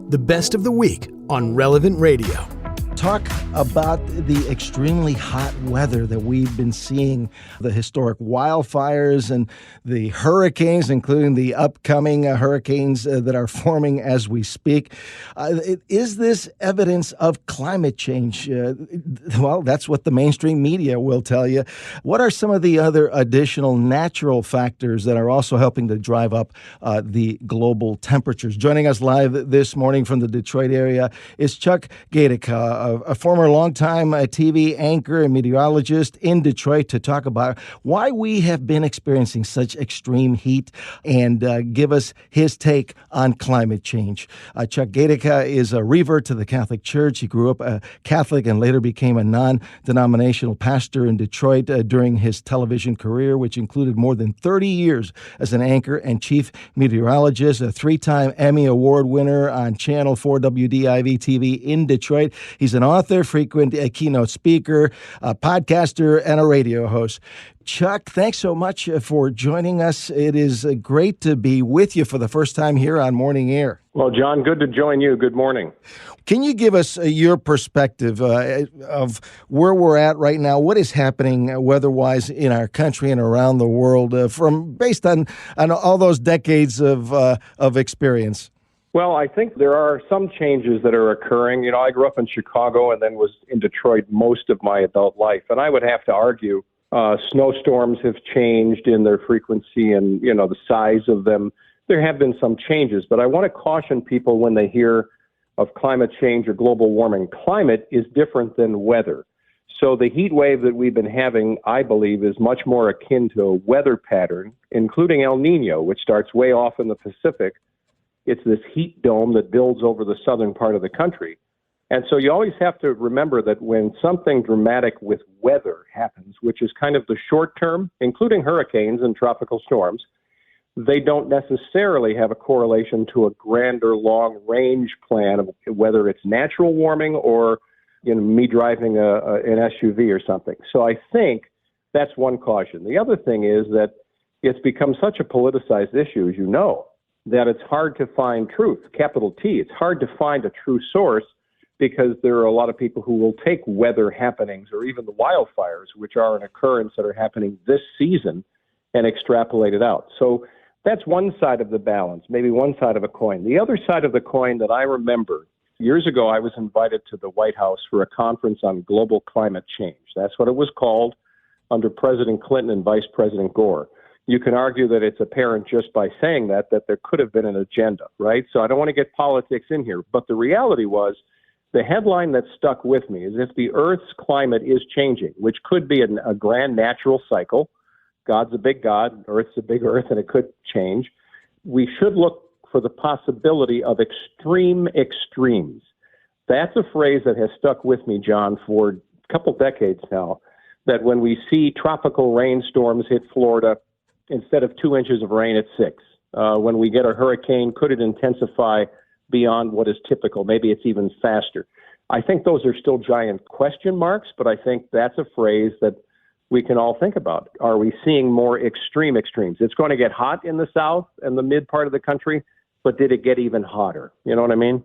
the best of the week on Relevant Radio. Talk about the extremely hot weather that we've been seeing, the historic wildfires and the hurricanes, including the upcoming hurricanes that are forming as we speak. Is this evidence of climate change? Well, that's what the mainstream media will tell you. What are some of the other additional natural factors that are also helping to drive up the global temperatures? Joining us live this morning from the Detroit area is Chuck Gaidica, a former longtime TV anchor and meteorologist in Detroit, to talk about why we have been experiencing such extreme heat and give us his take on climate change. Chuck Gaidica is a revert to the Catholic Church. He grew up a Catholic and later became a non-denominational pastor in Detroit during his television career, which included more than 30 years as an anchor and chief meteorologist, a three-time Emmy Award winner on Channel 4 WDIV TV in Detroit. He's an author, frequent keynote speaker, a podcaster, and a radio host. Chuck, thanks so much for joining us. It is great to be with you for the first time here on Morning Air. Well, John, good to join you. Good morning. Can you give us your perspective of where we're at right now? What is happening weather-wise in our country and around the world based on all those decades of experience? Well, I think there are some changes that are occurring. You know, I grew up in Chicago and then was in Detroit most of my adult life. And I would have to argue snowstorms have changed in their frequency and, you know, the size of them. There have been some changes. But I want to caution people when they hear of climate change or global warming. Climate is different than weather. So the heat wave that we've been having, I believe, is much more akin to a weather pattern, including El Niño, which starts way off in the Pacific. It's this heat dome that builds over the southern part of the country. And so you always have to remember that when something dramatic with weather happens, which is kind of the short term, including hurricanes and tropical storms, they don't necessarily have a correlation to a grander long range plan of whether it's natural warming or, you know, me driving an SUV or something. So I think that's one caution. The other thing is that it's become such a politicized issue, as you know, that it's hard to find truth, capital T. It's hard to find a true source because there are a lot of people who will take weather happenings or even the wildfires, which are an occurrence that are happening this season, and extrapolate it out. So that's one side of the balance, maybe one side of a coin. The other side of the coin that I remember, years ago, I was invited to the White House for a conference on global climate change. That's what it was called under President Clinton and Vice President Gore. You can argue that it's apparent just by saying that there could have been an agenda, right? So I don't want to get politics in here. But the reality was, the headline that stuck with me is if the Earth's climate is changing, which could be a grand natural cycle, God's a big God, Earth's a big Earth, and it could change, we should look for the possibility of extreme extremes. That's a phrase that has stuck with me, John, for a couple decades now, that when we see tropical rainstorms hit Florida, instead of 2 inches of rain, it's 6. When we get a hurricane, could it intensify beyond what is typical? Maybe it's even faster. I think those are still giant question marks, but I think that's a phrase that we can all think about. Are we seeing more extremes? It's going to get hot in the south and the mid part of the country, but did it get even hotter? You know what I mean?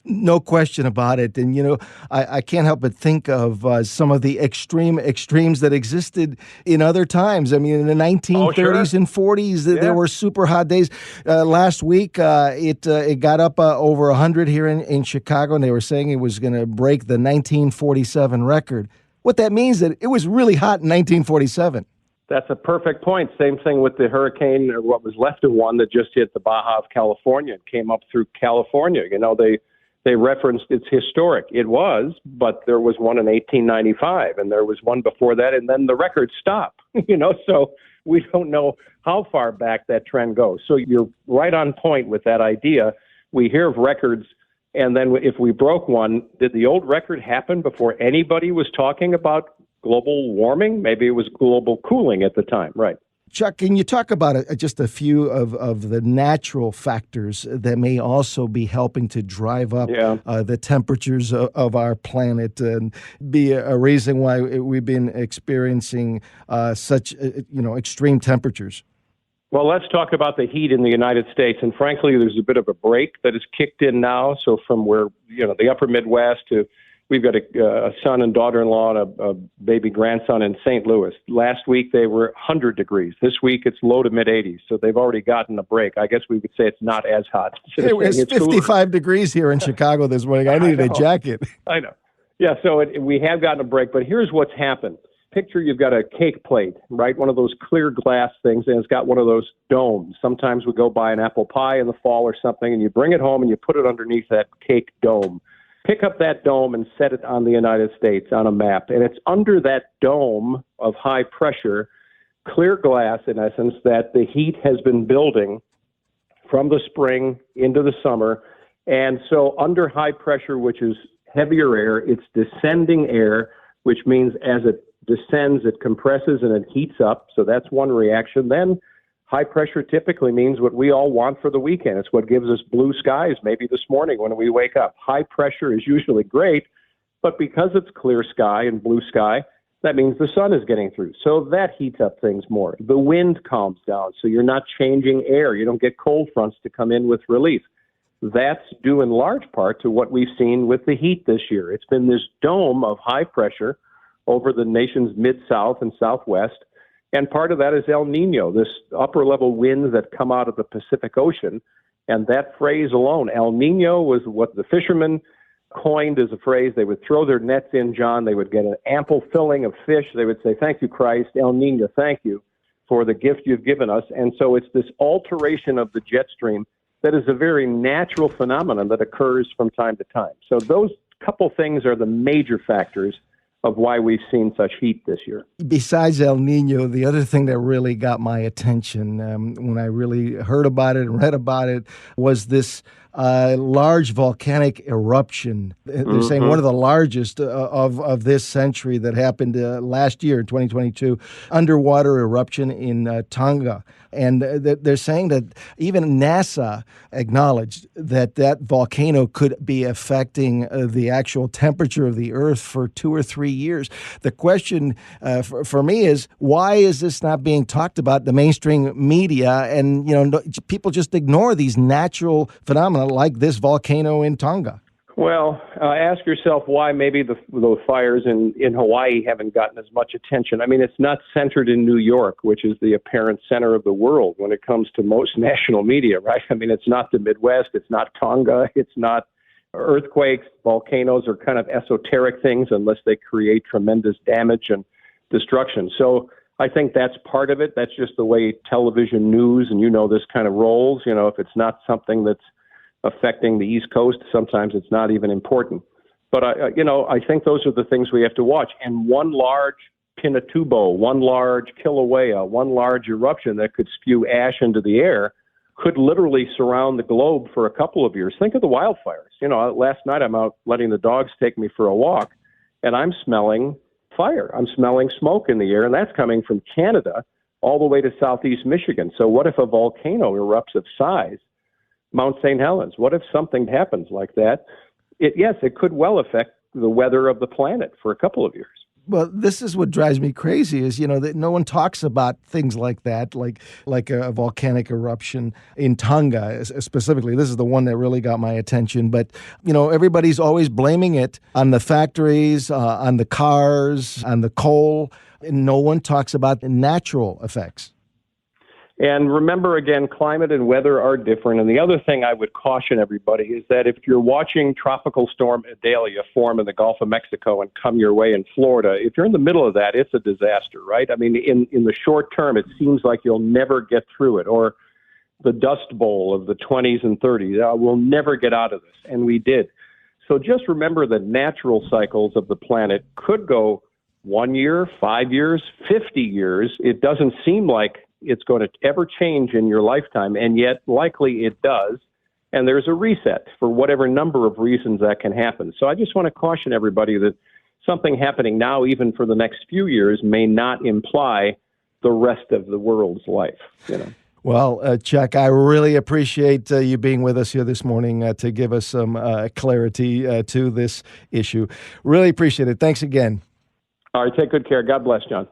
No question about it. And, you know, I can't help but think of some of the extremes that existed in other times. I mean, in the 1930s and 40s, there were super hot days. Last week, it got up over 100 here in Chicago, and they were saying it was going to break the 1947 record. What that means is that it was really hot in 1947. That's a perfect point. Same thing with the hurricane, or what was left of one that just hit the Baja of California and came up through California. You know, they referenced it's historic. It was, but there was one in 1895, and there was one before that, and then the records stop. You know, so we don't know how far back that trend goes. So you're right on point with that idea. We hear of records, and then if we broke one, did the old record happen before anybody was talking about global warming? Maybe it was global cooling at the time, right? Chuck, can you talk about just a few of the natural factors that may also be helping to drive up the temperatures of our planet and be a reason why we've been experiencing such extreme temperatures? Well, let's talk about the heat in the United States. And frankly, there's a bit of a break that has kicked in now. So from where, the upper Midwest to we've got a son and daughter-in-law and a baby grandson in St. Louis. Last week, they were 100 degrees. This week, it's low to mid-80s. So they've already gotten a break. I guess we could say it's not as hot. It's 55 degrees here in Chicago this morning. I needed a jacket. I know. Yeah, so we have gotten a break. But here's what's happened. Picture you've got a cake plate, right? One of those clear glass things, and it's got one of those domes. Sometimes we go buy an apple pie in the fall or something, and you bring it home and you put it underneath that cake dome. Pick up that dome and set it on the United States on a map. And it's under that dome of high pressure, clear glass, in essence, that the heat has been building from the spring into the summer. And so under high pressure, which is heavier air, it's descending air, which means as it descends, it compresses and it heats up. So that's one reaction. Then high pressure typically means what we all want for the weekend. It's what gives us blue skies, maybe this morning when we wake up. High pressure is usually great, but because it's clear sky and blue sky, that means the sun is getting through. So that heats up things more. The wind calms down, so you're not changing air. You don't get cold fronts to come in with relief. That's due in large part to what we've seen with the heat this year. It's been this dome of high pressure over the nation's mid-south and southwest. And part of that is El Niño, this upper-level winds that come out of the Pacific Ocean. And that phrase alone, El Niño, was what the fishermen coined as a phrase. They would throw their nets in, John. They would get an ample filling of fish. They would say, "Thank you, Christ. El Niño, thank you for the gift you've given us." And so it's this alteration of the jet stream that is a very natural phenomenon that occurs from time to time. So those couple things are the major factors of why we've seen such heat this year. Besides El Niño, the other thing that really got my attention when I really heard about it and read about it was this large volcanic eruption. They're saying one of the largest of this century that happened last year in 2022, underwater eruption in Tonga. And they're saying that even NASA acknowledged that that volcano could be affecting the actual temperature of the Earth for 2 or 3 years. The question for me is, why is this not being talked about in the mainstream media? And, people just ignore these natural phenomena like this volcano in Tonga. Well, ask yourself why maybe the fires in Hawaii haven't gotten as much attention. I mean, it's not centered in New York, which is the apparent center of the world when it comes to most national media, right? I mean, it's not the Midwest, it's not Tonga, it's not earthquakes. Volcanoes are kind of esoteric things unless they create tremendous damage and destruction. So I think that's part of it. That's just the way television news, and this kind of rolls. If it's not something that's affecting the East Coast, sometimes it's not even important. But I think those are the things we have to watch. And one large Pinatubo, one large Kilauea, one large eruption that could spew ash into the air could literally surround the globe for a couple of years. Think of the wildfires. Last night I'm out letting the dogs take me for a walk, and I'm smelling fire. I'm smelling smoke in the air, and that's coming from Canada all the way to southeast Michigan. So what if a volcano erupts of size? Mount St. Helens. What if something happens like that? It could well affect the weather of the planet for a couple of years. Well, this is what drives me crazy is, that no one talks about things like that, like a volcanic eruption in Tonga specifically. This is the one that really got my attention. But, everybody's always blaming it on the factories, on the cars, on the coal. And no one talks about the natural effects. And remember, again, climate and weather are different. And the other thing I would caution everybody is that if you're watching Tropical Storm Idalia form in the Gulf of Mexico and come your way in Florida, if you're in the middle of that, it's a disaster, right? I mean, in the short term, it seems like you'll never get through it. Or the Dust Bowl of the 20s and 30s, we'll never get out of this. And we did. So just remember the natural cycles of the planet could go 1 year, 5 years, 50 years. It doesn't seem like it's going to ever change in your lifetime, and yet likely it does. And there's a reset for whatever number of reasons that can happen. So I just want to caution everybody that something happening now, even for the next few years, may not imply the rest of the world's life. Well, Chuck, I really appreciate you being with us here this morning to give us some clarity to this issue. Really appreciate it. Thanks again. All right, take good care. God bless, John.